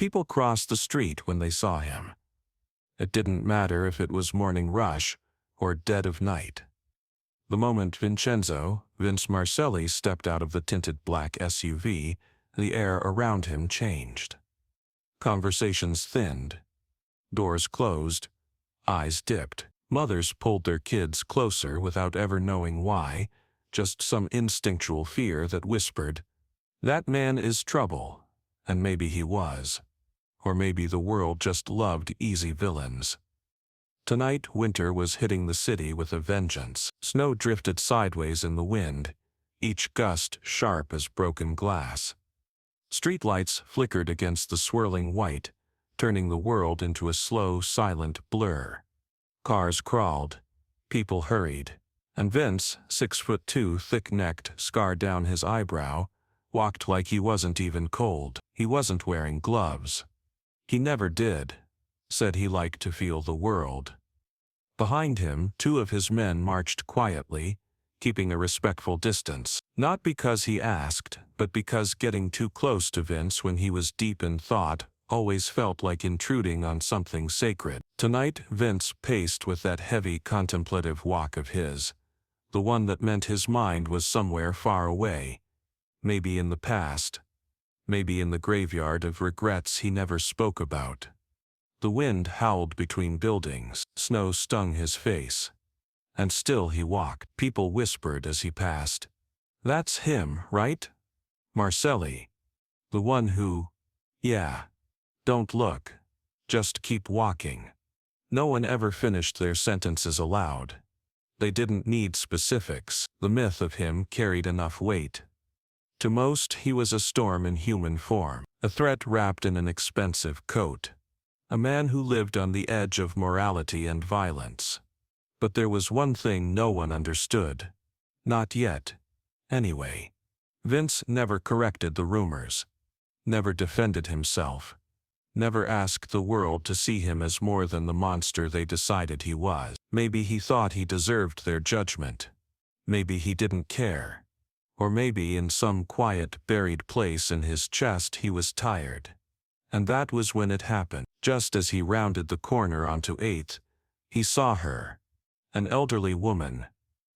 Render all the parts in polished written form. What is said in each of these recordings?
People crossed the street when they saw him. It didn't matter if it was morning rush or dead of night. The moment Vince Marcelli stepped out of the tinted black SUV, the air around him changed. Conversations thinned. Doors closed. Eyes dipped. Mothers pulled their kids closer without ever knowing why, just some instinctual fear that whispered, "That man is trouble," and maybe he was. Or maybe the world just loved easy villains. Tonight, winter was hitting the city with a vengeance. Snow drifted sideways in the wind, each gust sharp as broken glass. Streetlights flickered against the swirling white, turning the world into a slow, silent blur. Cars crawled, people hurried, and Vince, 6'2", thick-necked, scar down his eyebrow, walked like he wasn't even cold. He wasn't wearing gloves. He never did. Said he liked to feel the world. Behind him, two of his men marched quietly, keeping a respectful distance. Not because he asked, but because getting too close to Vince when he was deep in thought always felt like intruding on something sacred. Tonight, Vince paced with that heavy contemplative walk of his, the one that meant his mind was somewhere far away, maybe in the past, maybe in the graveyard of regrets he never spoke about. The wind howled between buildings, snow stung his face. And still he walked. People whispered as he passed, "That's him, right? Marcelli. The one who..." "Yeah. Don't look. Just keep walking." No one ever finished their sentences aloud. They didn't need specifics. The myth of him carried enough weight. To most, he was a storm in human form, a threat wrapped in an expensive coat. A man who lived on the edge of morality and violence. But there was one thing no one understood. Not yet. Anyway. Vince never corrected the rumors. Never defended himself. Never asked the world to see him as more than the monster they decided he was. Maybe he thought he deserved their judgment. Maybe he didn't care. Or maybe in some quiet, buried place in his chest he was tired. And that was when it happened. Just as he rounded the corner onto 8th, he saw her. An elderly woman,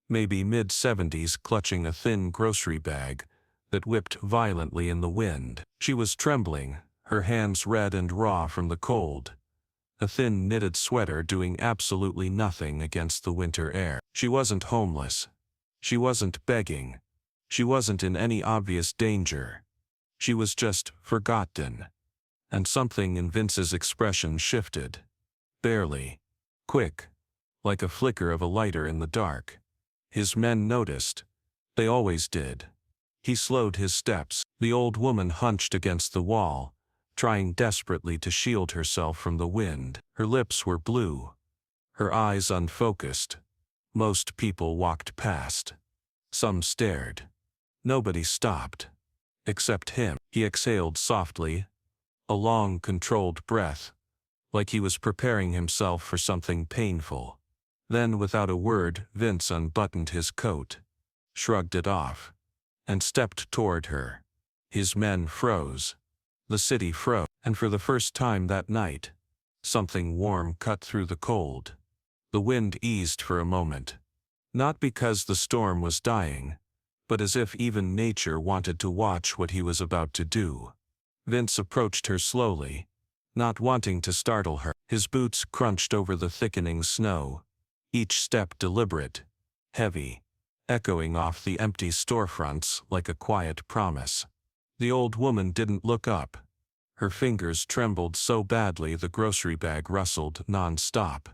maybe mid-70s, clutching a thin grocery bag that whipped violently in the wind. She was trembling, her hands red and raw from the cold. A thin knitted sweater doing absolutely nothing against the winter air. She wasn't homeless. She wasn't begging. She wasn't in any obvious danger. She was just forgotten. And something in Vince's expression shifted. Barely. Quick. Like a flicker of a lighter in the dark. His men noticed. They always did. He slowed his steps. The old woman hunched against the wall, trying desperately to shield herself from the wind. Her lips were blue. Her eyes unfocused. Most people walked past. Some stared. Nobody stopped. Except him. He exhaled softly. A long, controlled breath, like he was preparing himself for something painful. Then, without a word, Vince unbuttoned his coat, shrugged it off, and stepped toward her. His men froze. The city froze. And for the first time that night, something warm cut through the cold. The wind eased for a moment. Not because the storm was dying, but as if even nature wanted to watch what he was about to do. Vince approached her slowly, not wanting to startle her. His boots crunched over the thickening snow, each step deliberate, heavy, echoing off the empty storefronts like a quiet promise. The old woman didn't look up. Her fingers trembled so badly the grocery bag rustled non-stop,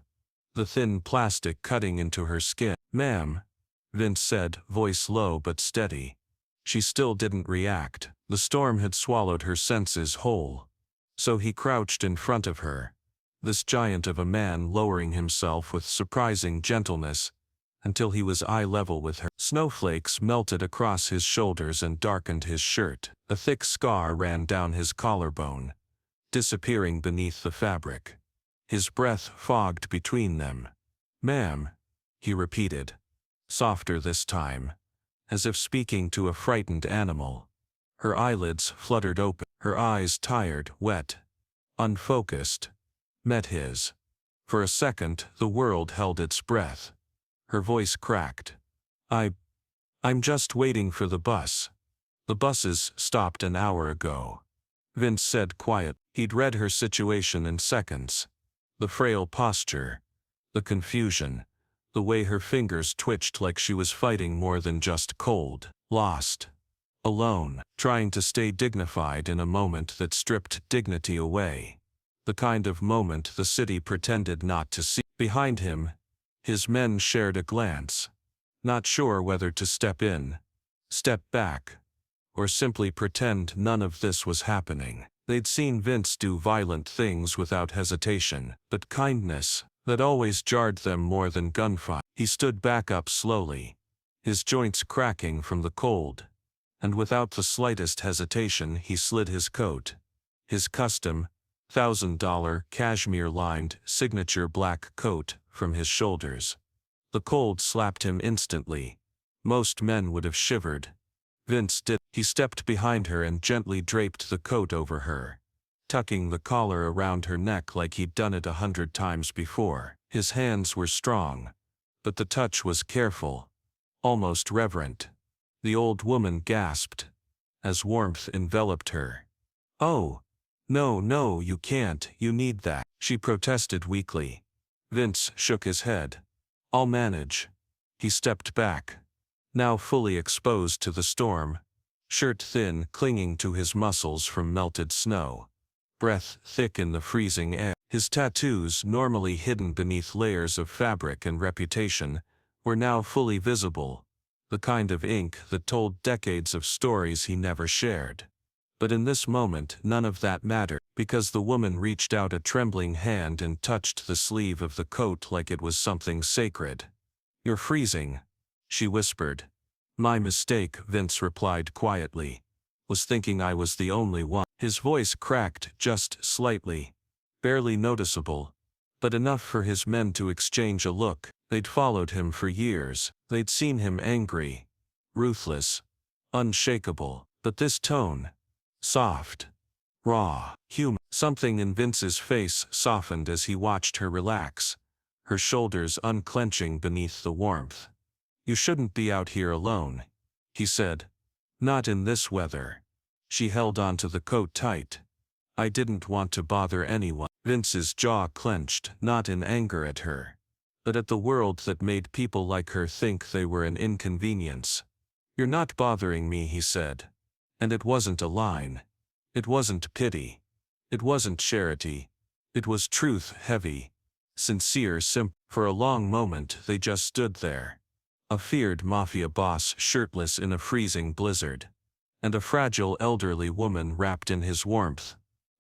the thin plastic cutting into her skin. "Ma'am," Vince said, voice low but steady. She still didn't react. The storm had swallowed her senses whole. So he crouched in front of her, this giant of a man lowering himself with surprising gentleness until he was eye level with her. Snowflakes melted across his shoulders and darkened his shirt. A thick scar ran down his collarbone, disappearing beneath the fabric. His breath fogged between them. "Ma'am," he repeated, softer this time, as if speaking to a frightened animal. Her eyelids fluttered open, her eyes tired, wet, unfocused, met his. For a second, the world held its breath. Her voice cracked. I'm just waiting for the bus. The buses stopped an hour ago. Vince said quiet. He'd read her situation in seconds. The frail posture, the confusion, the way her fingers twitched like she was fighting more than just cold. Lost. Alone, trying to stay dignified in a moment that stripped dignity away. The kind of moment the city pretended not to see. Behind him, his men shared a glance, not sure whether to step in, step back, or simply pretend none of this was happening. They'd seen Vince do violent things without hesitation, but kindness, that always jarred them more than gunfire. He stood back up slowly, his joints cracking from the cold, and without the slightest hesitation he slid his coat, his custom, $1,000 cashmere-lined signature black coat, from his shoulders. The cold slapped him instantly. Most men would have shivered. Vince did. He stepped behind her and gently draped the coat over her, tucking the collar around her neck like he'd done it 100 times before. His hands were strong, but the touch was careful, almost reverent. The old woman gasped, as warmth enveloped her. "Oh, no, you can't, you need that," she protested weakly. Vince shook his head. "I'll manage." He stepped back, now fully exposed to the storm, shirt thin clinging to his muscles from melted snow, breath thick in the freezing air. His tattoos, normally hidden beneath layers of fabric and reputation, were now fully visible, the kind of ink that told decades of stories he never shared. But in this moment none of that mattered, because the woman reached out a trembling hand and touched the sleeve of the coat like it was something sacred. "You're freezing," she whispered. "My mistake," Vince replied quietly. "Was thinking I was the only one." His voice cracked just slightly, barely noticeable, but enough for his men to exchange a look. They'd followed him for years. They'd seen him angry, ruthless, unshakable. But this tone, soft, raw, human. Something in Vince's face softened as he watched her relax, her shoulders unclenching beneath the warmth. "You shouldn't be out here alone," he said. "Not in this weather." She held onto the coat tight. "I didn't want to bother anyone." Vince's jaw clenched, not in anger at her, but at the world that made people like her think they were an inconvenience. "You're not bothering me," he said. And it wasn't a line. It wasn't pity. It wasn't charity. It was truth, heavy, sincere, simple. For a long moment they just stood there. A feared mafia boss shirtless in a freezing blizzard, and a fragile elderly woman wrapped in his warmth.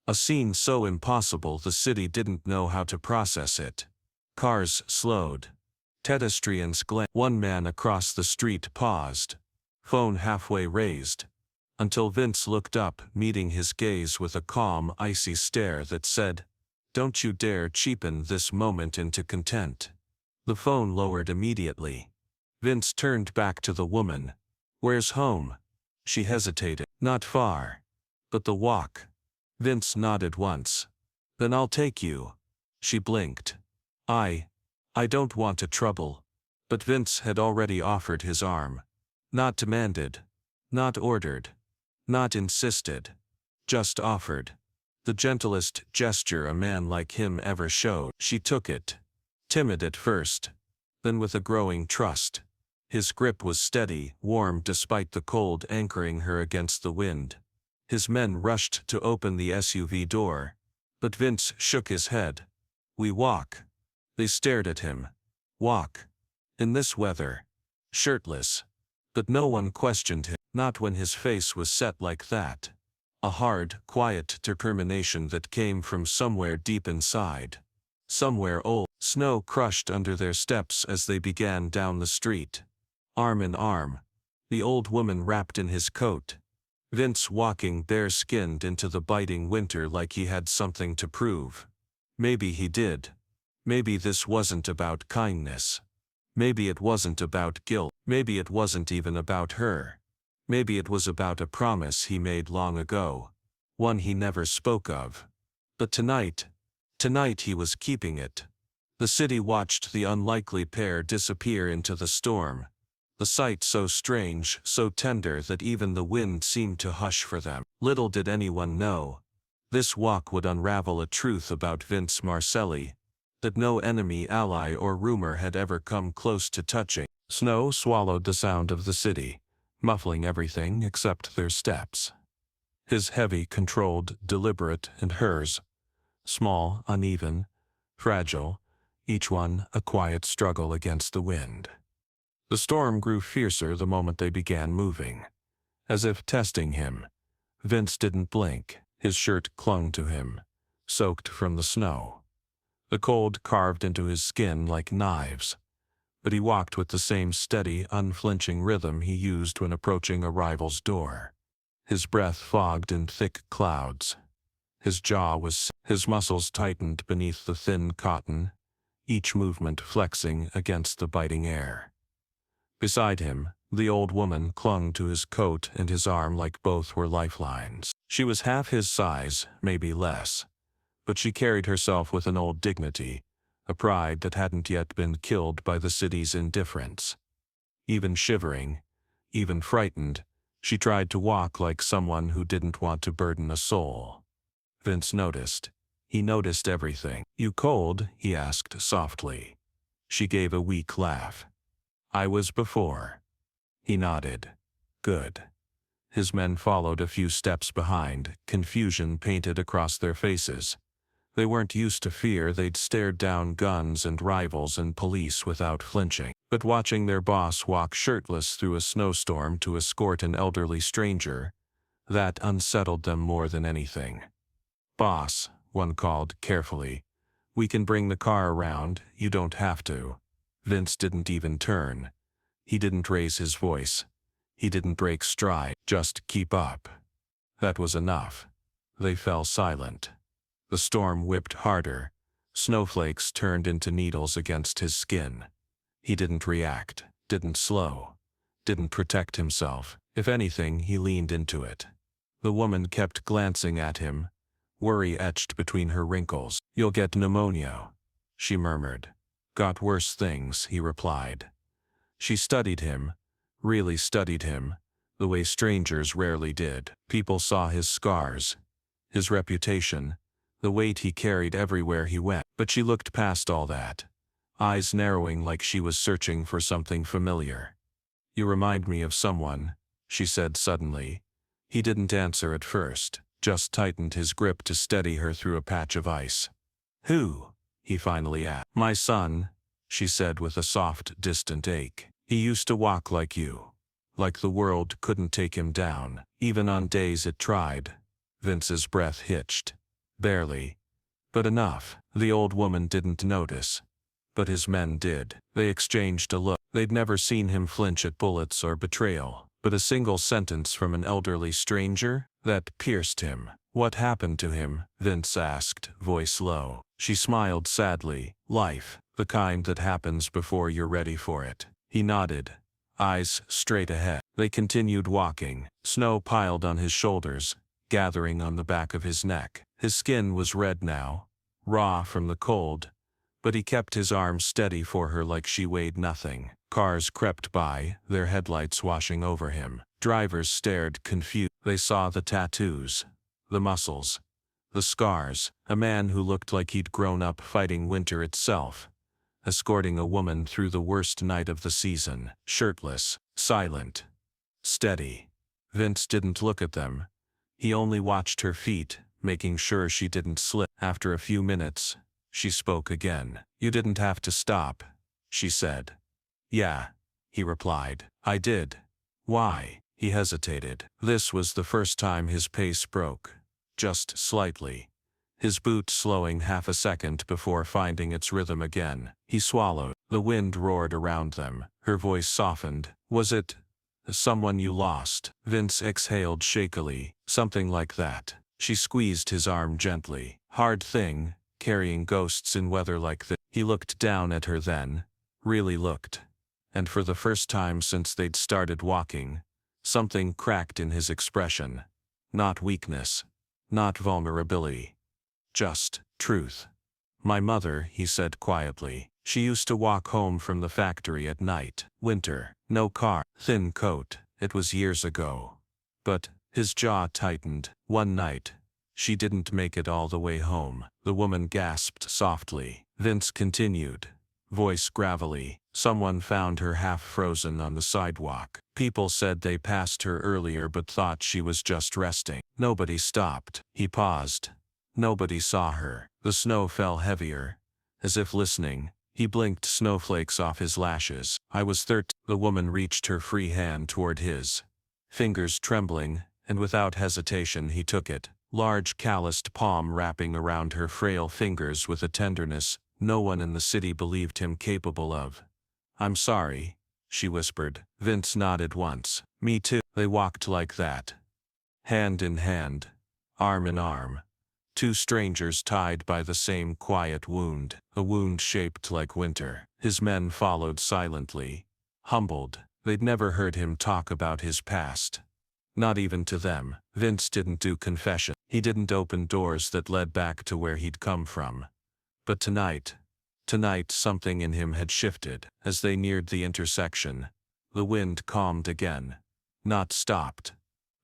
A scene so impossible the city didn't know how to process it. Cars slowed. Pedestrians glanced. One man across the street paused, phone halfway raised, until Vince looked up, meeting his gaze with a calm, icy stare that said, "Don't you dare cheapen this moment into content." The phone lowered immediately. Vince turned back to the woman. "Where's home?" She hesitated. "Not far. But the walk." Vince nodded once. "Then I'll take you." She blinked. I don't want to trouble." But Vince had already offered his arm. Not demanded. Not ordered. Not insisted. Just offered. The gentlest gesture a man like him ever showed. She took it. Timid at first, then with a growing trust. His grip was steady, warm despite the cold anchoring her against the wind. His men rushed to open the SUV door, but Vince shook his head. "We walk." They stared at him. Walk. In this weather. Shirtless. But no one questioned him, not when his face was set like that. A hard, quiet determination that came from somewhere deep inside. Somewhere old. Snow crushed under their steps as they began down the street. Arm in arm. The old woman wrapped in his coat. Vince walking bare-skinned into the biting winter like he had something to prove. Maybe he did. Maybe this wasn't about kindness. Maybe it wasn't about guilt. Maybe it wasn't even about her. Maybe it was about a promise he made long ago. One he never spoke of. But tonight he was keeping it. The city watched the unlikely pair disappear into the storm. The sight so strange, so tender that even the wind seemed to hush for them. Little did anyone know, this walk would unravel a truth about Vince Marcelli that no enemy, ally, or rumor had ever come close to touching. Snow swallowed the sound of the city, muffling everything except their steps. His heavy, controlled, deliberate, and hers, small, uneven, fragile, each one a quiet struggle against the wind. The storm grew fiercer the moment they began moving. As if testing him, Vince didn't blink. His shirt clung to him, soaked from the snow. The cold carved into his skin like knives, but he walked with the same steady, unflinching rhythm he used when approaching a rival's door. His breath fogged in thick clouds. His jaw was, his muscles tightened beneath the thin cotton, each movement flexing against the biting air. Beside him, the old woman clung to his coat and his arm like both were lifelines. She was half his size, maybe less, but she carried herself with an old dignity, a pride that hadn't yet been killed by the city's indifference. Even shivering, even frightened, she tried to walk like someone who didn't want to burden a soul. Vince noticed. He noticed everything. "You cold?" he asked softly. She gave a weak laugh. "I was before." He nodded. "Good." His men followed a few steps behind, confusion painted across their faces. They weren't used to fear. They'd stared down guns and rivals and police without flinching. But watching their boss walk shirtless through a snowstorm to escort an elderly stranger, that unsettled them more than anything. "Boss," one called carefully, "we can bring the car around, you don't have to." Vince didn't even turn. He didn't raise his voice. He didn't break stride. "Just keep up." That was enough. They fell silent. The storm whipped harder. Snowflakes turned into needles against his skin. He didn't react, didn't slow, didn't protect himself. If anything, he leaned into it. The woman kept glancing at him, worry etched between her wrinkles. "You'll get pneumonia," she murmured. "Got worse things," he replied. She studied him, really studied him, the way strangers rarely did. People saw his scars, his reputation, the weight he carried everywhere he went. But she looked past all that, eyes narrowing like she was searching for something familiar. "You remind me of someone," she said suddenly. He didn't answer at first, just tightened his grip to steady her through a patch of ice. "Who?" he finally asked. "My son," she said with a soft, distant ache. "He used to walk like you. Like the world couldn't take him down, even on days it tried." Vince's breath hitched. Barely. But enough. The old woman didn't notice. But his men did. They exchanged a look. They'd never seen him flinch at bullets or betrayal. But a single sentence from an elderly stranger, that pierced him. "What happened to him?" Vince asked, voice low. She smiled sadly. "Life. The kind that happens before you're ready for it." He nodded, eyes straight ahead. They continued walking. Snow piled on his shoulders, gathering on the back of his neck. His skin was red now, raw from the cold, but he kept his arms steady for her like she weighed nothing. Cars crept by, their headlights washing over him. Drivers stared confused. They saw the tattoos, the muscles, the scars. A man who looked like he'd grown up fighting winter itself, escorting a woman through the worst night of the season. Shirtless, silent, steady. Vince didn't look at them. He only watched her feet, making sure she didn't slip. After a few minutes, she spoke again. "You didn't have to stop," she said. "Yeah," he replied. "I did." "Why?" He hesitated. This was the first time his pace broke, just slightly. His boot slowing half a second before finding its rhythm again. He swallowed. The wind roared around them. Her voice softened. "Was it someone you lost?" Vince exhaled shakily. "Something like that." She squeezed his arm gently. "Hard thing, carrying ghosts in weather like this." He looked down at her then, really looked. And for the first time since they'd started walking, something cracked in his expression. Not weakness, not vulnerability. Just truth. My mother, he said quietly. She used to walk home from the factory at night. Winter. No car. Thin coat. It was years ago. But his jaw tightened. One night, she didn't make it all the way home. The woman gasped softly. Vince continued, voice gravelly. Someone found her half frozen on the sidewalk. People said they passed her earlier but thought she was just resting. Nobody stopped. He paused. Nobody saw her. The snow fell heavier. As if listening, he blinked snowflakes off his lashes. I was 13. The woman reached her free hand toward his. Fingers trembling, and without hesitation he took it. Large calloused palm wrapping around her frail fingers with a tenderness no one in the city believed him capable of. I'm sorry, she whispered. Vince nodded once. Me too. They walked like that. Hand in hand. Arm in arm. Two strangers tied by the same quiet wound. A wound shaped like winter. His men followed silently. Humbled. They'd never heard him talk about his past. Not even to them. Vince didn't do confession. He didn't open doors that led back to where he'd come from. But tonight something in him had shifted. As they neared the intersection, the wind calmed again. Not stopped,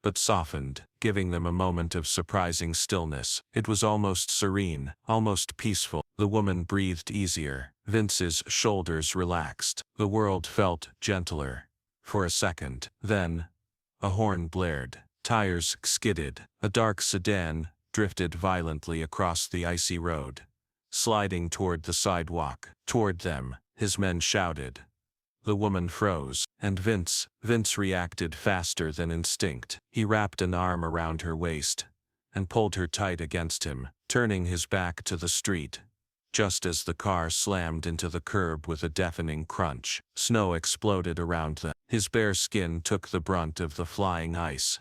but softened, giving them a moment of surprising stillness. It was almost serene, almost peaceful. The woman breathed easier. Vince's shoulders relaxed. The world felt gentler. For a second. Then, a horn blared. Tires skidded. A dark sedan drifted violently across the icy road, sliding toward the sidewalk. Toward them, his men shouted. The woman froze, and Vince reacted faster than instinct. He wrapped an arm around her waist and pulled her tight against him, turning his back to the street. Just as the car slammed into the curb with a deafening crunch, snow exploded around them. His bare skin took the brunt of the flying ice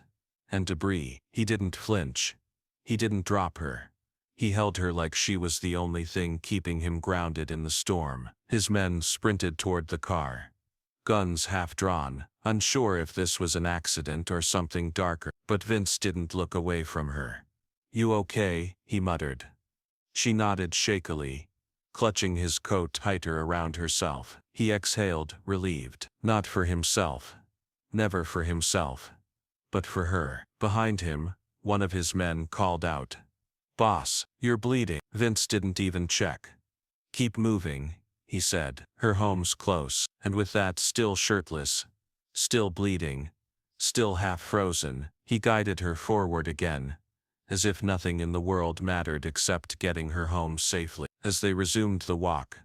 and debris. He didn't flinch. He didn't drop her. He held her like she was the only thing keeping him grounded in the storm. His men sprinted toward the car, guns half drawn, unsure if this was an accident or something darker. But Vince didn't look away from her. You okay? He muttered. She nodded shakily, clutching his coat tighter around herself. He exhaled, relieved. Not for himself. Never for himself. But for her. Behind him, one of his men called out. Boss, you're bleeding. Vince didn't even check. Keep moving, he said. Her home's close, and with that still shirtless, still bleeding, still half frozen, he guided her forward again, as if nothing in the world mattered except getting her home safely. As they resumed the walk,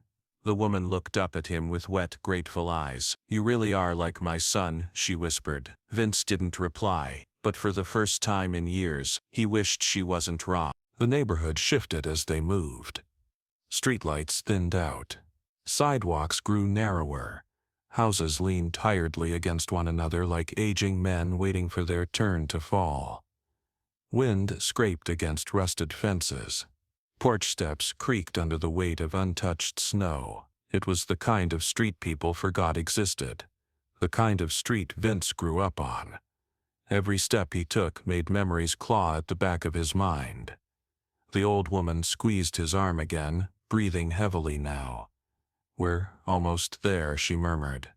the woman looked up at him with wet, grateful eyes. You really are like my son, she whispered. Vince didn't reply, but for the first time in years, he wished she wasn't wrong. The neighborhood shifted as they moved. Streetlights thinned out. Sidewalks grew narrower. Houses leaned tiredly against one another like aging men waiting for their turn to fall. Wind scraped against rusted fences. Porch steps creaked under the weight of untouched snow. It was the kind of street people forgot existed. The kind of street Vince grew up on. Every step he took made memories claw at the back of his mind. The old woman squeezed his arm again, breathing heavily now. We're almost there, she murmured.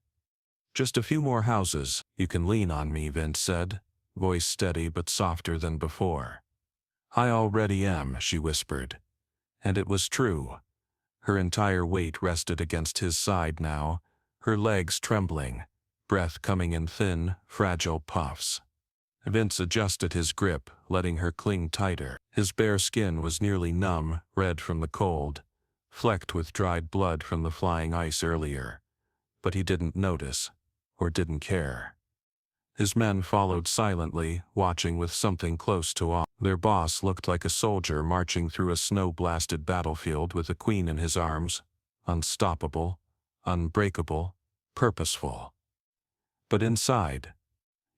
Just a few more houses. You can lean on me, Vince said, voice steady but softer than before. I already am, she whispered. And it was true. Her entire weight rested against his side now, her legs trembling, breath coming in thin, fragile puffs. Vince adjusted his grip, letting her cling tighter. His bare skin was nearly numb, red from the cold, flecked with dried blood from the flying ice earlier. But he didn't notice, or didn't care. His men followed silently, watching with something close to awe. Their boss looked like a soldier marching through a snow-blasted battlefield with a queen in his arms, unstoppable, unbreakable, purposeful. But inside,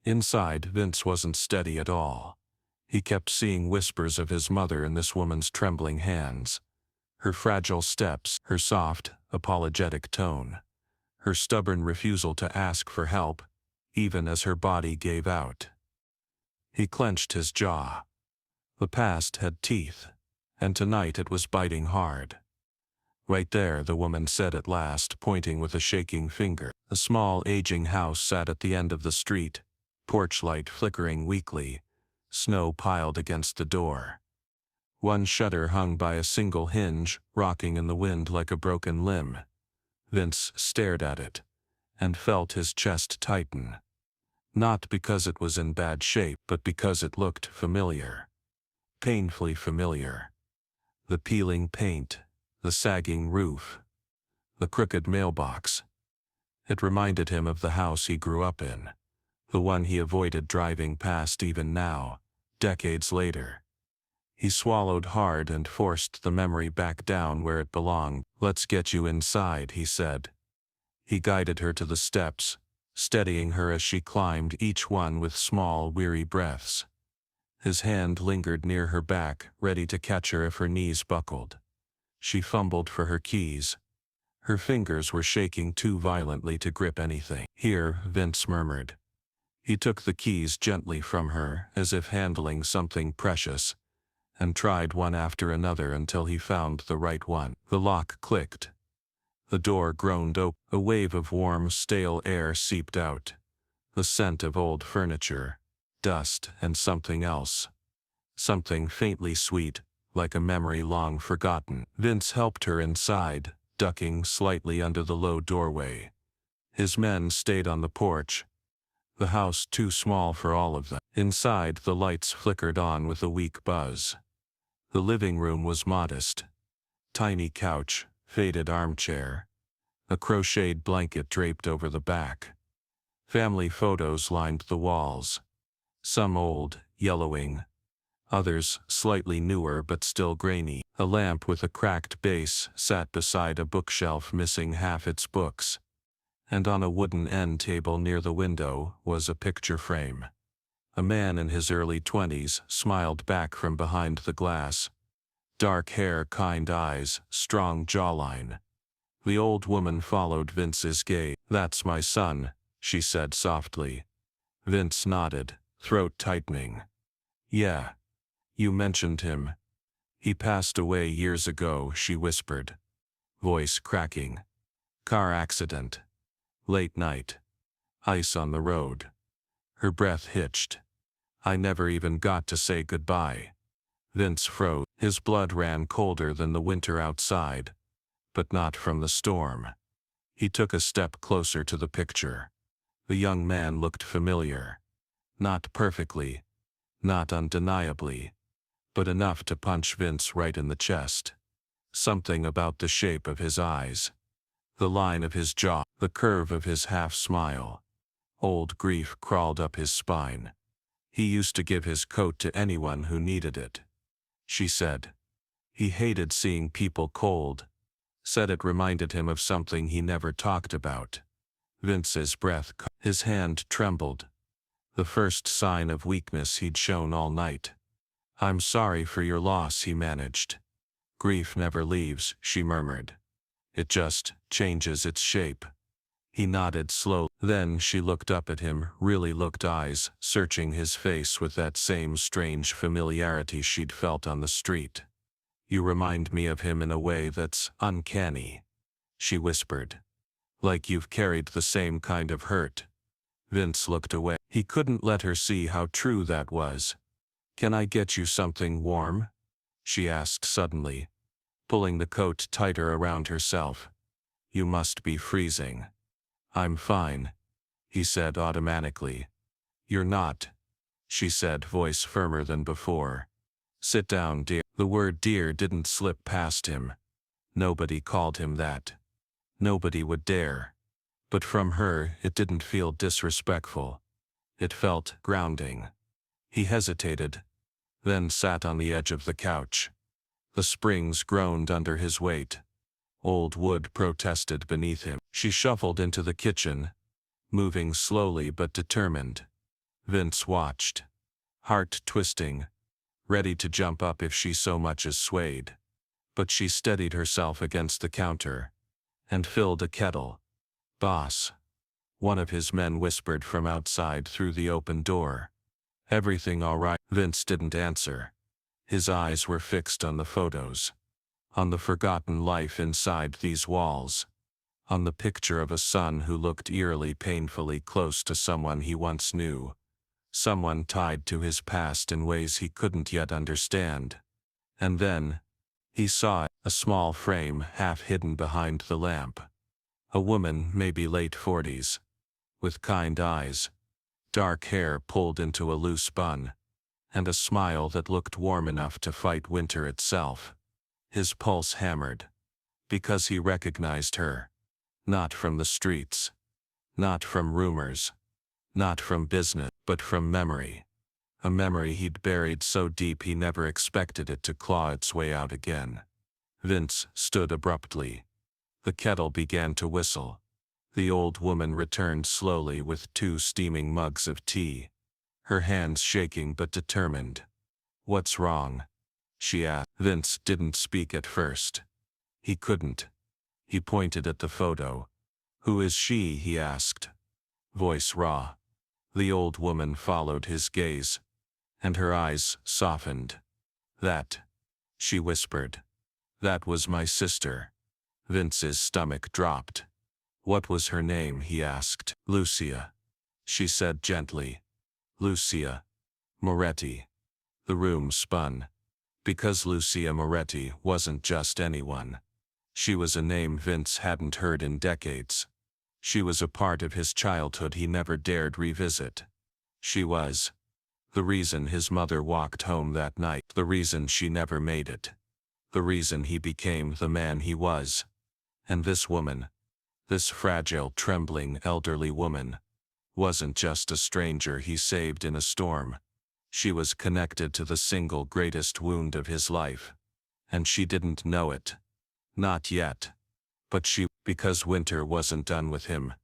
Vince wasn't steady at all. He kept seeing whispers of his mother in this woman's trembling hands. Her fragile steps, her soft, apologetic tone, her stubborn refusal to ask for help, even as her body gave out. He clenched his jaw. The past had teeth, And tonight it was biting hard. Right there, the woman said at last, pointing with a shaking finger. A small, aging house sat at the end of the street, porch light flickering weakly, snow piled against the door. One shutter hung by a single hinge, rocking in the wind like a broken limb. Vince stared at it, and felt his chest tighten. Not because it was in bad shape, but because it looked familiar. Painfully familiar. The peeling paint, the sagging roof, the crooked mailbox. It reminded him of the house he grew up in, the one he avoided driving past even now, decades later. He swallowed hard and forced the memory back down where it belonged. "Let's get you inside," he said. He guided her to the steps, steadying her as she climbed each one with small, weary breaths. His hand lingered near her back, ready to catch her if her knees buckled. She fumbled for her keys. Her fingers were shaking too violently to grip anything. "Here," Vince murmured. He took the keys gently from her, as if handling something precious, and tried one after another until he found the right one. The lock clicked. The door groaned open. A wave of warm, stale air seeped out. The scent of old furniture, dust, and something else. Something faintly sweet, like a memory long forgotten. Vince helped her inside, ducking slightly under the low doorway. His men stayed on the porch. The house too small for all of them. Inside, the lights flickered on with a weak buzz. The living room was modest. Tiny couch, faded armchair, a crocheted blanket draped over the back. Family photos lined the walls. Some old, yellowing. Others slightly newer but still grainy. A lamp with a cracked base sat beside a bookshelf missing half its books. And on a wooden end table near the window was a picture frame. A man in his early 20s smiled back from behind the glass. Dark hair, kind eyes, strong jawline. The old woman followed Vince's gaze. "That's my son," she said softly. Vince nodded, throat tightening. "Yeah. You mentioned him. He passed away years ago," she whispered, voice cracking. "Car accident. Late night. Ice on the road." Her breath hitched. "I never even got to say goodbye." Vince froze. His blood ran colder than the winter outside, but not from the storm. He took a step closer to the picture. The young man looked familiar. Not perfectly, not undeniably, but enough to punch Vince right in the chest. Something about the shape of his eyes, the line of his jaw, the curve of his half-smile. Old grief crawled up his spine. He used to give his coat to anyone who needed it, she said. He hated seeing people cold. Said it reminded him of something he never talked about. Vince's breath, his hand trembled. The first sign of weakness he'd shown all night. "I'm sorry for your loss," he managed. "Grief never leaves," she murmured. "It just changes its shape." He nodded slowly. Then she looked up at him, really looked, eyes searching his face with that same strange familiarity she'd felt on the street. "You remind me of him in a way that's uncanny," she whispered. "Like you've carried the same kind of hurt." Vince looked away. He couldn't let her see how true that was. "Can I get you something warm?" she asked suddenly, pulling the coat tighter around herself. "You must be freezing." "I'm fine," he said automatically. "You're not," she said, voice firmer than before. "Sit down, dear." The word dear didn't slip past him. Nobody called him that. Nobody would dare. But from her, it didn't feel disrespectful. It felt grounding. He hesitated, then sat on the edge of the couch. The springs groaned under his weight. Old wood protested beneath him. She shuffled into the kitchen, moving slowly but determined. Vince watched, heart twisting, ready to jump up if she so much as swayed. But she steadied herself against the counter and filled a kettle. "Boss," one of his men whispered from outside through the open door. "Everything all right?" Vince didn't answer. His eyes were fixed on the photos, on the forgotten life inside these walls, on the picture of a son who looked eerily painfully close to someone he once knew, someone tied to his past in ways he couldn't yet understand. And then, he saw a small frame half hidden behind the lamp. A woman, maybe late 40s, with kind eyes, dark hair pulled into a loose bun, and a smile that looked warm enough to fight winter itself. His pulse hammered, because he recognized her. Not from the streets, not from rumors, not from business, but from memory. A memory he'd buried so deep he never expected it to claw its way out again. Vince stood abruptly. The kettle began to whistle. The old woman returned slowly with 2 steaming mugs of tea, her hands shaking but determined. "What's wrong?" she asked. Vince didn't speak at first. He couldn't. He pointed at the photo. "Who is she?" he asked. Voice raw. The old woman followed his gaze, and her eyes softened. "That," she whispered. "That was my sister." Vince's stomach dropped. "What was her name?" he asked. "Lucia," she said gently. "Lucia Moretti." The room spun. Because Lucia Moretti wasn't just anyone. She was a name Vince hadn't heard in decades. She was a part of his childhood he never dared revisit. She was the reason his mother walked home that night, the reason she never made it, the reason he became the man he was. And this woman, this fragile, trembling, elderly woman, wasn't just a stranger he saved in a storm. She was connected to the single greatest wound of his life. And she didn't know it. Not yet. But because winter wasn't done with him.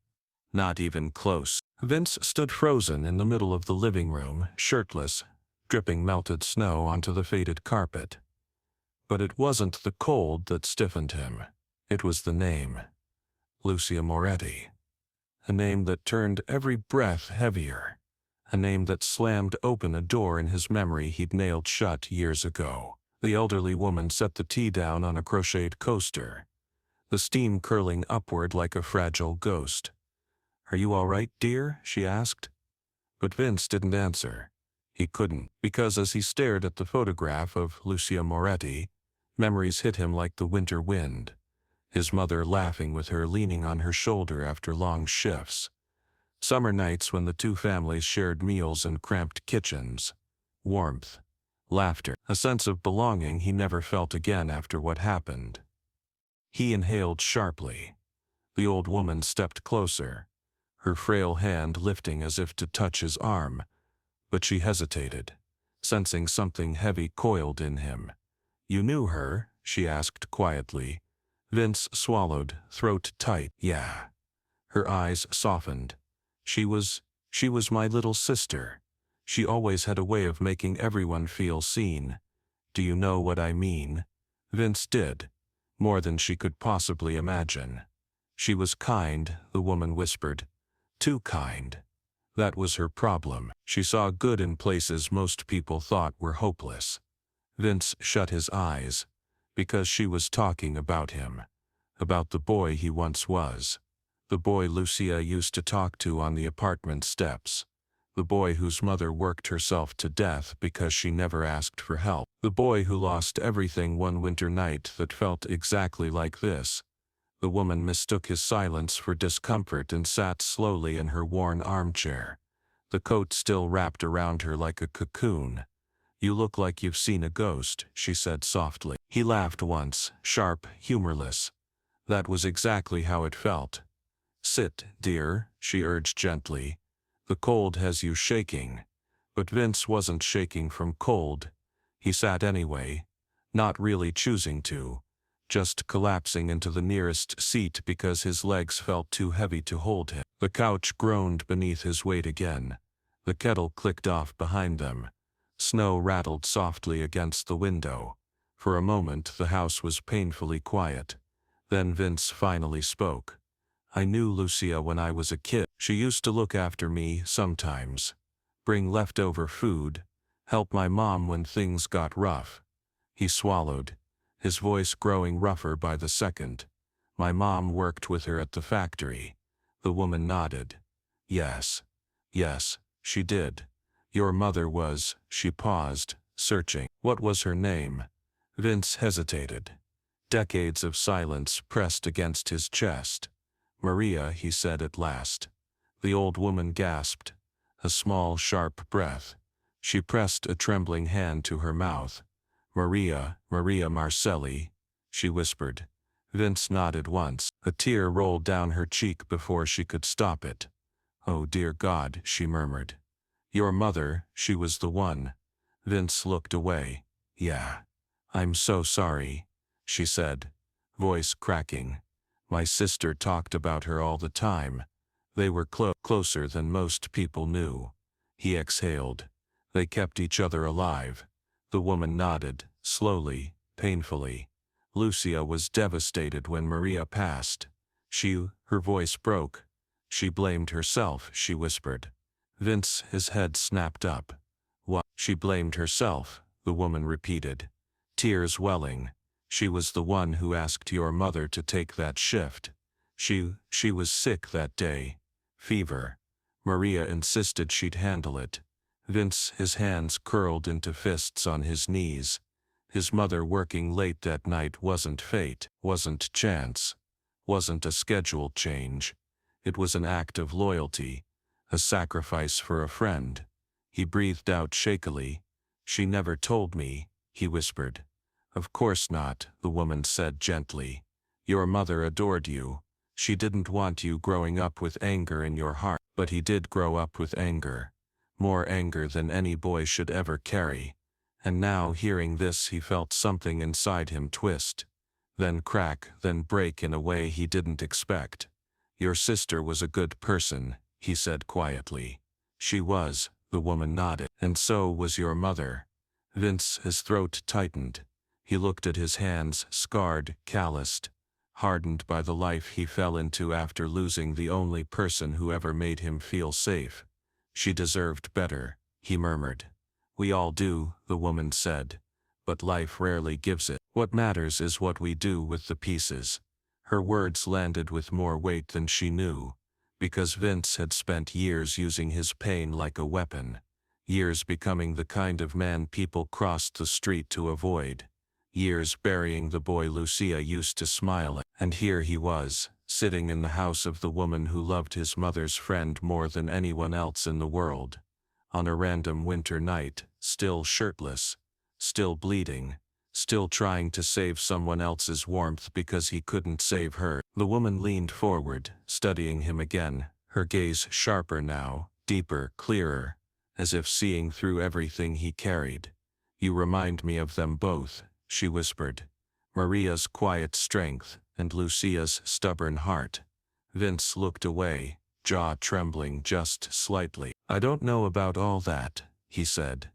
Not even close. Vince stood frozen in the middle of the living room, shirtless, dripping melted snow onto the faded carpet. But it wasn't the cold that stiffened him. It was the name. Lucia Moretti. A name that turned every breath heavier. A name that slammed open a door in his memory he'd nailed shut years ago. The elderly woman set the tea down on a crocheted coaster, the steam curling upward like a fragile ghost. "Are you all right, dear?" she asked. But Vince didn't answer. He couldn't, because as he stared at the photograph of Lucia Moretti, memories hit him like the winter wind. His mother laughing with her, leaning on her shoulder after long shifts. Summer nights when the 2 families shared meals in cramped kitchens. Warmth. Laughter. A sense of belonging he never felt again after what happened. He inhaled sharply. The old woman stepped closer, her frail hand lifting as if to touch his arm, but she hesitated, sensing something heavy coiled in him. "You knew her?" she asked quietly. Vince swallowed, throat tight. "Yeah." Her eyes softened. She was my little sister. She always had a way of making everyone feel seen. Do you know what I mean?" Vince did, more than she could possibly imagine. "She was kind," the woman whispered. "Too kind. That was her problem. She saw good in places most people thought were hopeless." Vince shut his eyes, because she was talking about him, about the boy he once was. The boy Lucia used to talk to on the apartment steps. The boy whose mother worked herself to death because she never asked for help. The boy who lost everything one winter night that felt exactly like this. The woman mistook his silence for discomfort and sat slowly in her worn armchair, the coat still wrapped around her like a cocoon. "You look like you've seen a ghost," she said softly. He laughed once, sharp, humorless. That was exactly how it felt. "Sit, dear," she urged gently. "The cold has you shaking." But Vince wasn't shaking from cold. He sat anyway, not really choosing to, just collapsing into the nearest seat because his legs felt too heavy to hold him. The couch groaned beneath his weight again. The kettle clicked off behind them. Snow rattled softly against the window. For a moment the house was painfully quiet. Then Vince finally spoke. "I knew Lucia when I was a kid. She used to look after me sometimes, bring leftover food, Help my mom when things got rough. He swallowed, his voice growing rougher by the second. My mom worked with her at the factory. The woman nodded. Yes. Yes, she did. Your mother was, she paused, searching. What was her name? Vince hesitated. Decades of silence pressed against his chest. Maria, he said at last. The old woman gasped. A small, sharp breath. She pressed a trembling hand to her mouth. Maria Marcelli, she whispered. Vince nodded once. A tear rolled down her cheek before she could stop it. Oh dear God, she murmured. Your mother, she was the one. Vince looked away. Yeah. I'm so sorry, she said, voice cracking. My sister talked about her all the time. They were closer than most people knew. He exhaled. They kept each other alive. The woman nodded, slowly, painfully. Lucia was devastated when Maria passed. Her voice broke. She blamed herself, she whispered. Vince, his head snapped up. What? She blamed herself, the woman repeated. Tears welling. She was the one who asked your mother to take that shift. She was sick that day. Fever. Maria insisted she'd handle it. Vince, his hands curled into fists on his knees. His mother working late that night wasn't fate, wasn't chance, wasn't a schedule change. It was an act of loyalty, a sacrifice for a friend. He breathed out shakily. She never told me, he whispered. Of course not, the woman said gently. Your mother adored you. She didn't want you growing up with anger in your heart, but he did grow up with anger. More anger than any boy should ever carry. And now, hearing this, he felt something inside him twist, then crack, then break in a way he didn't expect. Your sister was a good person, he said quietly. She was, the woman nodded. And so was your mother. Vince, his throat tightened. He looked at his hands, scarred, calloused, hardened by the life he fell into after losing the only person who ever made him feel safe. She deserved better, he murmured. We all do, the woman said. But life rarely gives it. What matters is what we do with the pieces. Her words landed with more weight than she knew, because Vince had spent years using his pain like a weapon. Years becoming the kind of man people crossed the street to avoid. Years burying the boy Lucia used to smile at. And here he was, sitting in the house of the woman who loved his mother's friend more than anyone else in the world. On a random winter night, still shirtless, still bleeding, still trying to save someone else's warmth because he couldn't save her. The woman leaned forward, studying him again, her gaze sharper now, deeper, clearer, as if seeing through everything he carried. You remind me of them both, she whispered. Maria's quiet strength and Lucia's stubborn heart. Vince looked away, jaw trembling just slightly. I don't know about all that, he said.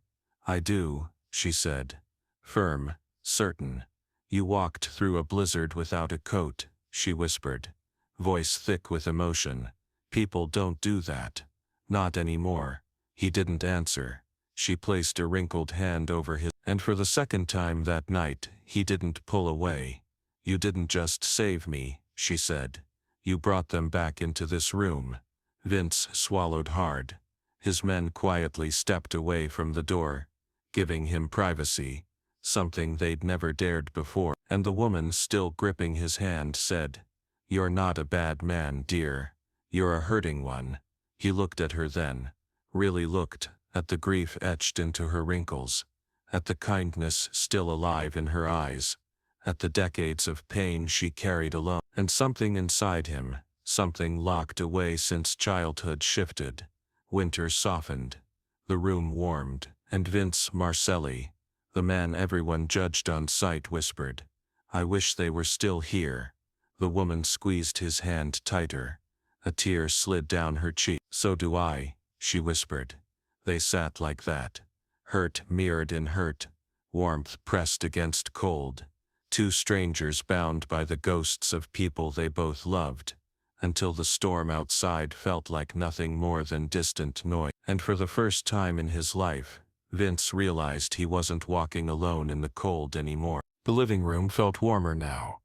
I do, she said. Firm, certain. You walked through a blizzard without a coat, she whispered, voice thick with emotion. People don't do that. Not anymore. He didn't answer. She placed a wrinkled hand over his, and for the second time that night, he didn't pull away. You didn't just save me, she said. You brought them back into this room. Vince swallowed hard. His men quietly stepped away from the door, giving him privacy, something they'd never dared before. And the woman, still gripping his hand, said, You're not a bad man, dear. You're a hurting one. He looked at her then, really looked, at the grief etched into her wrinkles, at the kindness still alive in her eyes, at the decades of pain she carried alone. And something inside him, something locked away since childhood, shifted. Winter softened. The room warmed, and Vince Marcelli, the man everyone judged on sight, whispered, I wish they were still here. The woman squeezed his hand tighter. A tear slid down her cheek. So do I, she whispered. They sat like that. Hurt mirrored in hurt, warmth pressed against cold. Two strangers bound by the ghosts of people they both loved, until the storm outside felt like nothing more than distant noise. And for the first time in his life, Vince realized he wasn't walking alone in the cold anymore. The living room felt warmer now.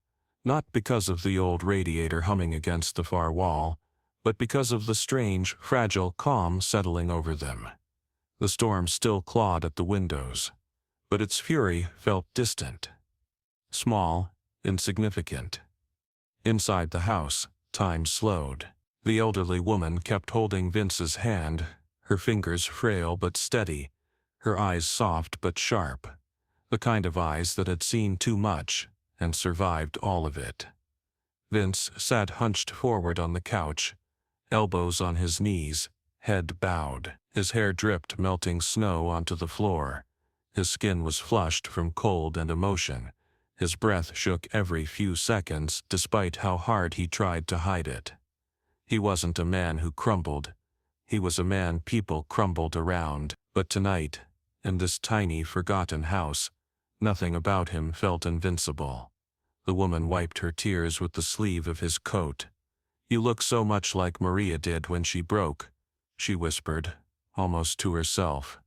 Not because of the old radiator humming against the far wall, but because of the strange, fragile calm settling over them. The storm still clawed at the windows, but its fury felt distant. Small, insignificant. Inside the house, time slowed. The elderly woman kept holding Vince's hand, her fingers frail but steady, her eyes soft but sharp, the kind of eyes that had seen too much and survived all of it. Vince sat hunched forward on the couch, elbows on his knees, head bowed. His hair dripped melting snow onto the floor. His skin was flushed from cold and emotion. His breath shook every few seconds despite how hard he tried to hide it. He wasn't a man who crumbled. He was a man people crumbled around. But tonight, in this tiny, forgotten house, nothing about him felt invincible. The woman wiped her tears with the sleeve of his coat. "You look so much like Maria did when she broke," she whispered, almost to herself.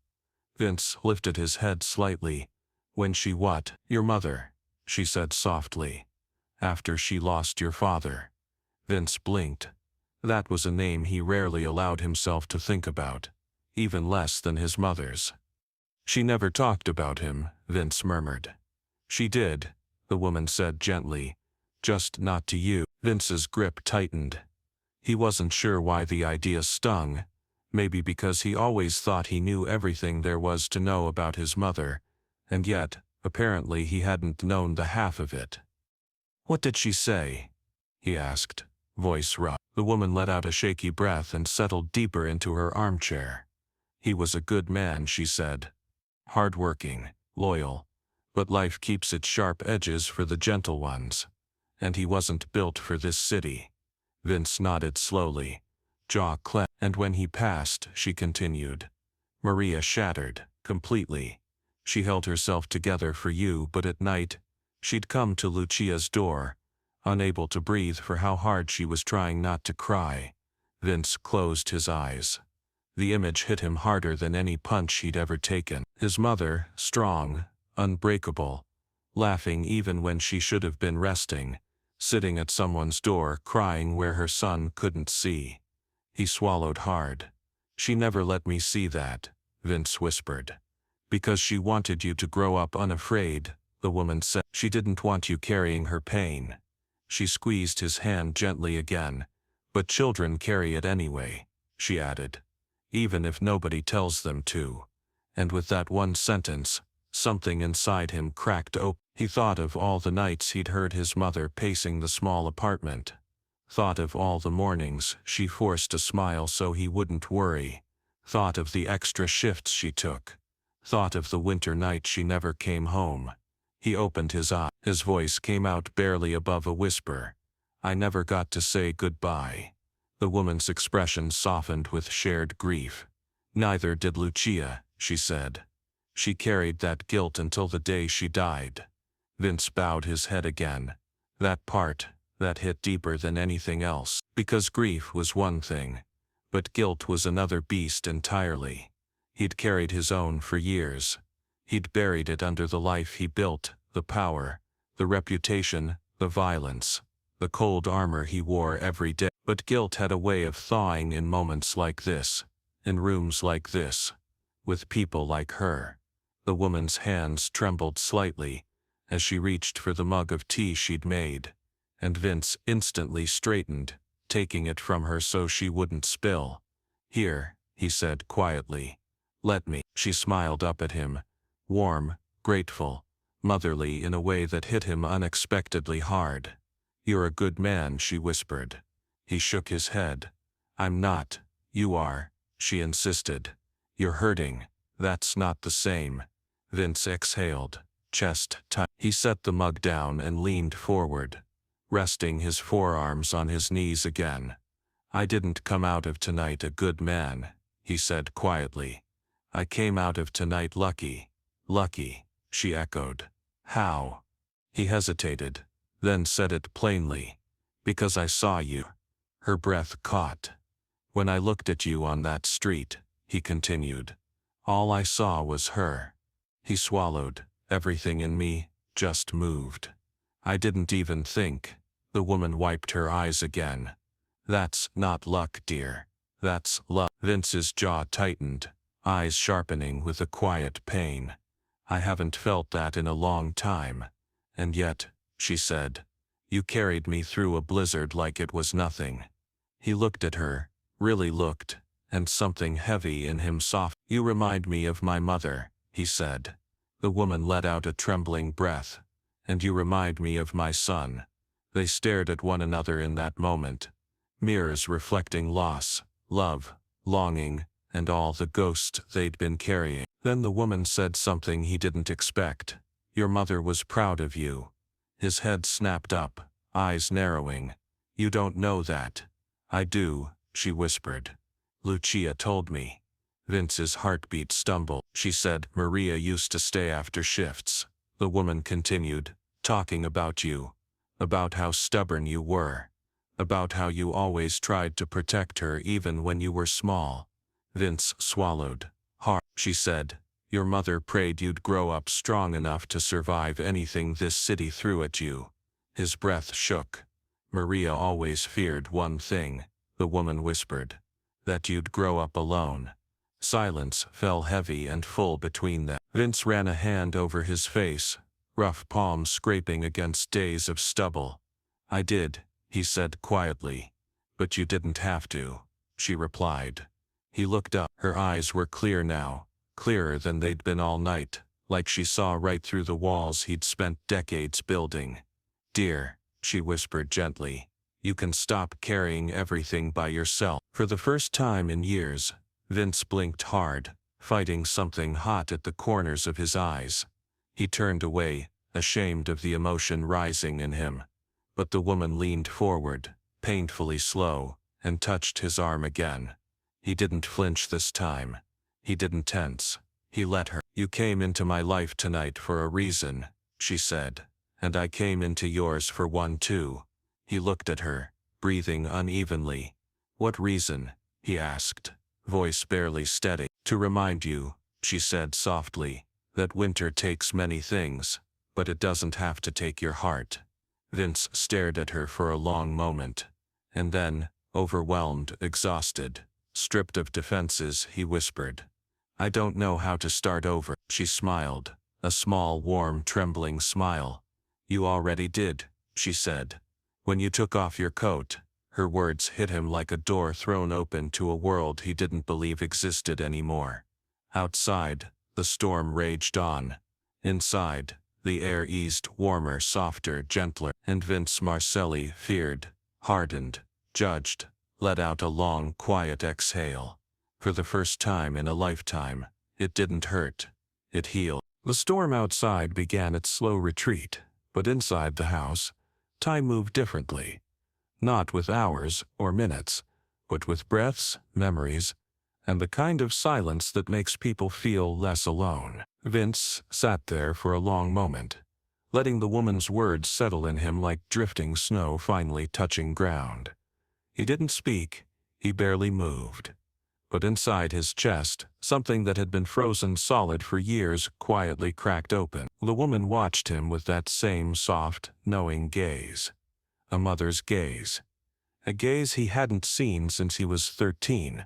Vince lifted his head slightly. "When she what?" "Your mother," she said softly. "After she lost your father." Vince blinked. That was a name he rarely allowed himself to think about, even less than his mother's. "She never talked about him," Vince murmured. "She did," the woman said gently. "Just not to you." Vince's grip tightened. He wasn't sure why the idea stung. Maybe because he always thought he knew everything there was to know about his mother, and yet, apparently he hadn't known the half of it. "What did she say?" he asked, voice rough. The woman let out a shaky breath and settled deeper into her armchair. "He was a good man," she said. "Hard-working, loyal, but life keeps its sharp edges for the gentle ones. And he wasn't built for this city." Vince nodded slowly, jaw clenched. "And when he passed," she continued, "Maria shattered, completely. She held herself together for you, but at night, she'd come to Lucia's door, unable to breathe for how hard she was trying not to cry." Vince closed his eyes. The image hit him harder than any punch he'd ever taken. His mother, strong, unbreakable, laughing even when she should have been resting, sitting at someone's door crying where her son couldn't see. He swallowed hard. "She never let me see that," Vince whispered. "Because she wanted you to grow up unafraid," the woman said. "She didn't want you carrying her pain." She squeezed his hand gently again. "But children carry it anyway," she added. "Even if nobody tells them to." And with that one sentence, something inside him cracked open. He thought of all the nights he'd heard his mother pacing the small apartment. Thought of all the mornings she forced a smile so he wouldn't worry. Thought of the extra shifts she took. Thought of the winter night she never came home. He opened his eyes. His voice came out barely above a whisper. "I never got to say goodbye." The woman's expression softened with shared grief. "Neither did Lucia," she said. "She carried that guilt until the day she died." Vince bowed his head again. That part, that hit deeper than anything else. Because grief was one thing, but guilt was another beast entirely. He'd carried his own for years. He'd buried it under the life he built, the power, the reputation, the violence, the cold armor he wore every day. But guilt had a way of thawing in moments like this, in rooms like this, with people like her. The woman's hands trembled slightly as she reached for the mug of tea she'd made, and Vince instantly straightened, taking it from her so she wouldn't spill. "Here," he said quietly. "Let me." She smiled up at him, warm, grateful, motherly in a way that hit him unexpectedly hard. "You're a good man," she whispered. He shook his head. "I'm not." "You are," she insisted. "You're hurting." "That's not the same." Vince exhaled, chest tight. He set the mug down and leaned forward, resting his forearms on his knees again. "I didn't come out of tonight a good man," he said quietly. "I came out of tonight lucky." "Lucky," she echoed. "How?" He hesitated, then said it plainly. "Because I saw you." Her breath caught. "When I looked at you on that street," he continued. All I saw was her. He swallowed. Everything in me just moved. I didn't even think. The woman wiped her eyes again. That's not luck, dear. That's love. Vince's jaw tightened, eyes sharpening with a quiet pain. I haven't felt that in a long time. And yet, she said, you carried me through a blizzard like it was nothing. He looked at her, really looked, and something heavy in him softened. You remind me of my mother, he said. The woman let out a trembling breath. And you remind me of my son. They stared at one another in that moment. Mirrors reflecting loss, love, longing, and all the ghosts they'd been carrying. Then the woman said something he didn't expect. Your mother was proud of you. His head snapped up, eyes narrowing. You don't know that. I do, she whispered. Lucia told me. Vince's heartbeat stumbled. She said Maria used to stay after shifts. The woman continued, talking about you. About how stubborn you were. About how you always tried to protect her even when you were small. Vince swallowed. Hard. She said, your mother prayed you'd grow up strong enough to survive anything this city threw at you. His breath shook. Maria always feared one thing, the woman whispered. That you'd grow up alone. Silence fell heavy and full between them. Vince ran a hand over his face, rough palms scraping against days of stubble. I did, he said quietly. But you didn't have to, she replied. He looked up. Her eyes were clear now, clearer than they'd been all night, like she saw right through the walls he'd spent decades building. Dear, she whispered gently, you can stop carrying everything by yourself. For the first time in years, Vince blinked hard, fighting something hot at the corners of his eyes. He turned away, ashamed of the emotion rising in him. But the woman leaned forward, painfully slow, and touched his arm again. He didn't flinch this time. He didn't tense. He let her. You came into my life tonight for a reason, she said. And I came into yours for one too. He looked at her, breathing unevenly. What reason? He asked, voice barely steady. To remind you, she said softly, that winter takes many things, but it doesn't have to take your heart. Vince stared at her for a long moment. And then, overwhelmed, exhausted, stripped of defenses, he whispered, I don't know how to start over. She smiled, a small, warm, trembling smile. You already did, she said. When you took off your coat. Her words hit him like a door thrown open to a world he didn't believe existed anymore. Outside, the storm raged on. Inside, the air eased warmer, softer, gentler, and Vince Marcelli feared, hardened, judged, let out a long, quiet exhale. For the first time in a lifetime, it didn't hurt. It healed. The storm outside began its slow retreat, but inside the house, time moved differently. Not with hours or minutes, but with breaths, memories, and the kind of silence that makes people feel less alone. Vince sat there for a long moment, letting the woman's words settle in him like drifting snow finally touching ground. He didn't speak, he barely moved. But inside his chest, something that had been frozen solid for years quietly cracked open. The woman watched him with that same soft, knowing gaze. A mother's gaze. A gaze he hadn't seen since he was 13.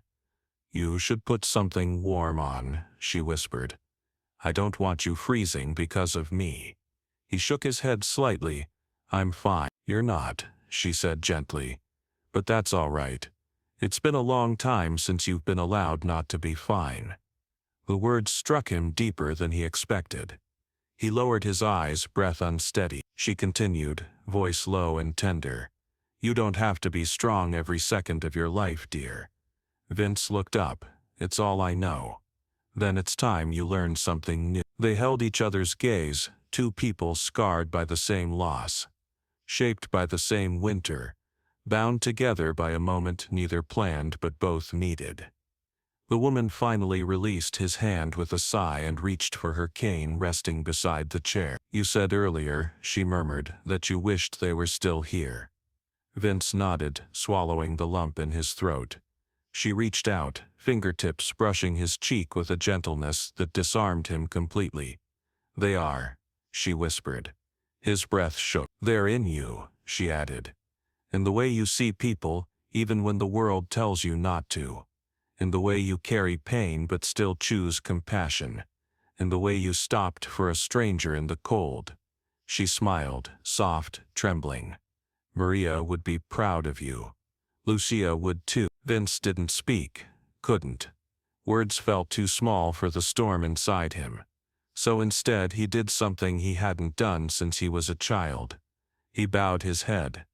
You should put something warm on, she whispered. I don't want you freezing because of me. He shook his head slightly. I'm fine. You're not, she said gently. But that's all right. It's been a long time since you've been allowed not to be fine. The words struck him deeper than he expected. He lowered his eyes, breath unsteady. She continued, voice low and tender. You don't have to be strong every second of your life, dear. Vince looked up. It's all I know. Then it's time you learned something new. They held each other's gaze, two people scarred by the same loss, shaped by the same winter, bound together by a moment neither planned but both needed. The woman finally released his hand with a sigh and reached for her cane resting beside the chair. You said earlier, she murmured, that you wished they were still here. Vince nodded, swallowing the lump in his throat. She reached out, fingertips brushing his cheek with a gentleness that disarmed him completely. "They are," she whispered. His breath shook. "They're in you," she added. "In the way you see people, even when the world tells you not to. In the way you carry pain but still choose compassion. In the way you stopped for a stranger in the cold." She smiled, soft, trembling. "Maria would be proud of you. Lucia would too." Vince didn't speak, couldn't. Words felt too small for the storm inside him. So instead he did something he hadn't done since he was a child. He bowed his head.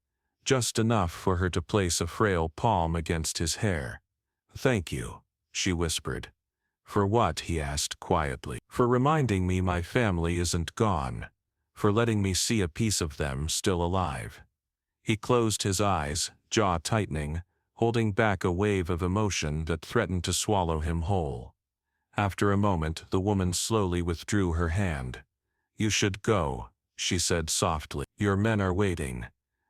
Just enough for her to place a frail palm against his hair. "Thank you," she whispered. "For what?" he asked quietly. "For reminding me my family isn't gone. For letting me see a piece of them still alive." He closed his eyes, jaw tightening, holding back a wave of emotion that threatened to swallow him whole. After a moment, the woman slowly withdrew her hand. "You should go," she said softly. "Your men are waiting.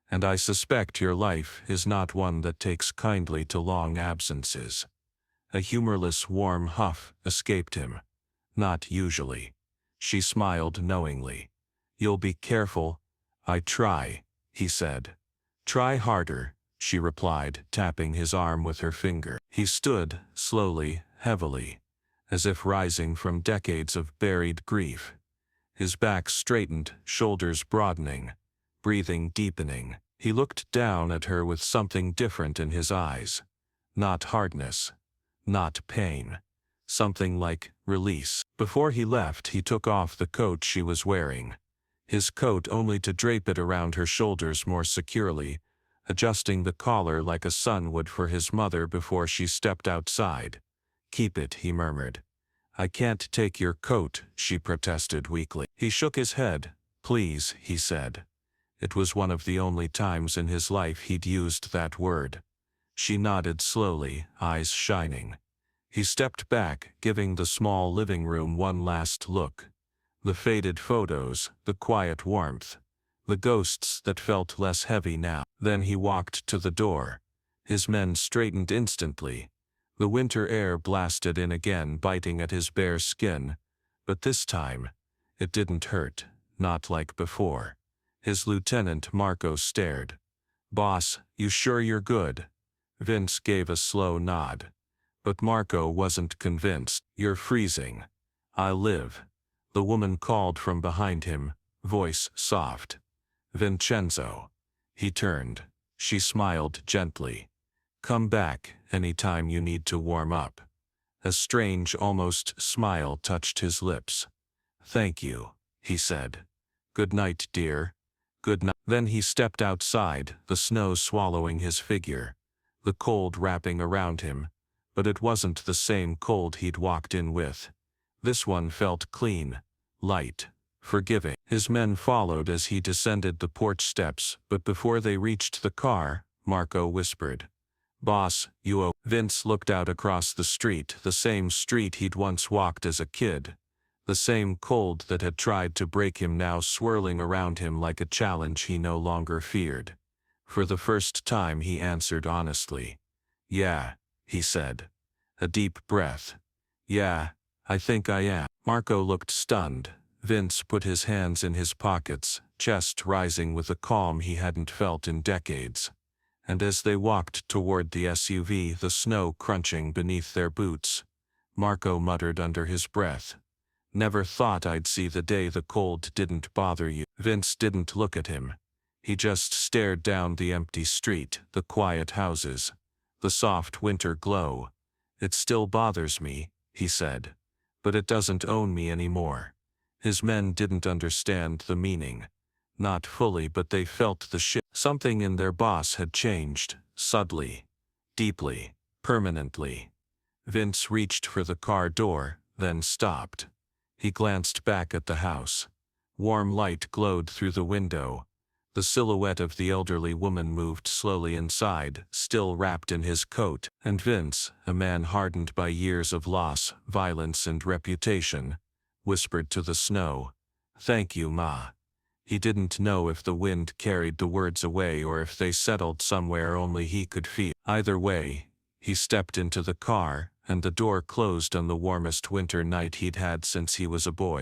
And I suspect your life is not one that takes kindly to long absences." A humorless, warm huff escaped him. "Not usually." She smiled knowingly. "You'll be careful." "I try," he said. "Try harder," she replied, tapping his arm with her finger. He stood, slowly, heavily, as if rising from decades of buried grief. His back straightened, shoulders broadening, breathing deepening. He looked down at her with something different in his eyes. Not hardness. Not pain. Something like release. Before he left, he took off the coat she was wearing. His coat only to drape it around her shoulders more securely, adjusting the collar like a son would for his mother before she stepped outside. "Keep it," he murmured. "I can't take your coat," she protested weakly. He shook his head. "Please," he said. It was one of the only times in his life he'd used that word. She nodded slowly, eyes shining. He stepped back, giving the small living room one last look. The faded photos, the quiet warmth, the ghosts that felt less heavy now. Then he walked to the door. His men straightened instantly. The winter air blasted in again, biting at his bare skin. But this time, it didn't hurt, not like before. His lieutenant, Marco, stared. "Boss, you sure you're good?" Vince gave a slow nod. But Marco wasn't convinced. "You're freezing." "I'll live." The woman called from behind him, voice soft. "Vincenzo." He turned. She smiled gently. "Come back anytime you need to warm up." A strange, almost smile touched his lips. "Thank you," he said. "Good night, dear." "Good night." Then he stepped outside, the snow swallowing his figure, the cold wrapping around him, but it wasn't the same cold he'd walked in with. This one felt clean, light, forgiving. His men followed as he descended the porch steps, but before they reached the car, Marco whispered, "Boss, you owe." Vince looked out across the street, the same street he'd once walked as a kid. The same cold that had tried to break him now swirling around him like a challenge he no longer feared. For the first time he answered honestly. "Yeah," he said. A deep breath. "Yeah, I think I am." Marco looked stunned. Vince put his hands in his pockets, chest rising with a calm he hadn't felt in decades. And as they walked toward the SUV, the snow crunching beneath their boots, Marco muttered under his breath, "Never thought I'd see the day the cold didn't bother you." Vince didn't look at him. He just stared down the empty street, the quiet houses, the soft winter glow. "It still bothers me," he said. "But it doesn't own me anymore." His men didn't understand the meaning. Not fully, but they felt the shift. Something in their boss had changed, subtly, deeply, permanently. Vince reached for the car door, then stopped. He glanced back at the house. Warm light glowed through the window. The silhouette of the elderly woman moved slowly inside, still wrapped in his coat, and Vince, a man hardened by years of loss, violence and reputation, whispered to the snow, "Thank you, Ma." He didn't know if the wind carried the words away or if they settled somewhere only he could feel. Either way, He stepped into the car, and the door closed on the warmest winter night he'd had since he was a boy.